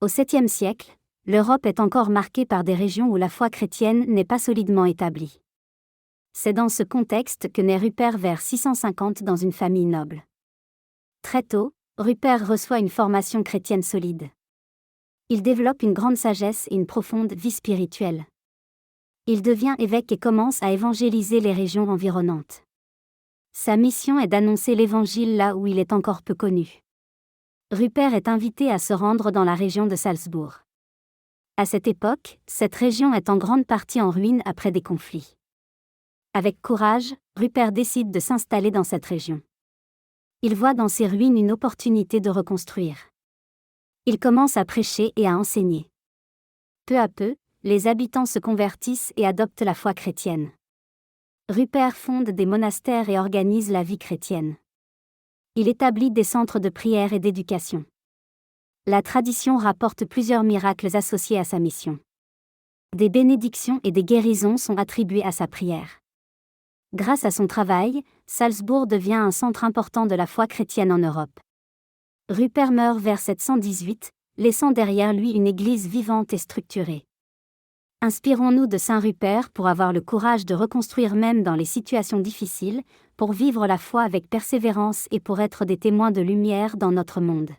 Au 7e siècle, l'Europe est encore marquée par des régions où la foi chrétienne n'est pas solidement établie. C'est dans ce contexte que naît Rupert vers 650 dans une famille noble. Très tôt, Rupert reçoit une formation chrétienne solide. Il développe une grande sagesse et une profonde vie spirituelle. Il devient évêque et commence à évangéliser les régions environnantes. Sa mission est d'annoncer l'Évangile là où il est encore peu connu. Rupert est invité à se rendre dans la région de Salzbourg. À cette époque, cette région est en grande partie en ruine après des conflits. Avec courage, Rupert décide de s'installer dans cette région. Il voit dans ces ruines une opportunité de reconstruire. Il commence à prêcher et à enseigner. Peu à peu, les habitants se convertissent et adoptent la foi chrétienne. Rupert fonde des monastères et organise la vie chrétienne. Il établit des centres de prière et d'éducation. La tradition rapporte plusieurs miracles associés à sa mission. Des bénédictions et des guérisons sont attribuées à sa prière. Grâce à son travail, Salzbourg devient un centre important de la foi chrétienne en Europe. Rupert meurt vers 718, laissant derrière lui une église vivante et structurée. Inspirons-nous de Saint Rupert pour avoir le courage de reconstruire même dans les situations difficiles, pour vivre la foi avec persévérance et pour être des témoins de lumière dans notre monde.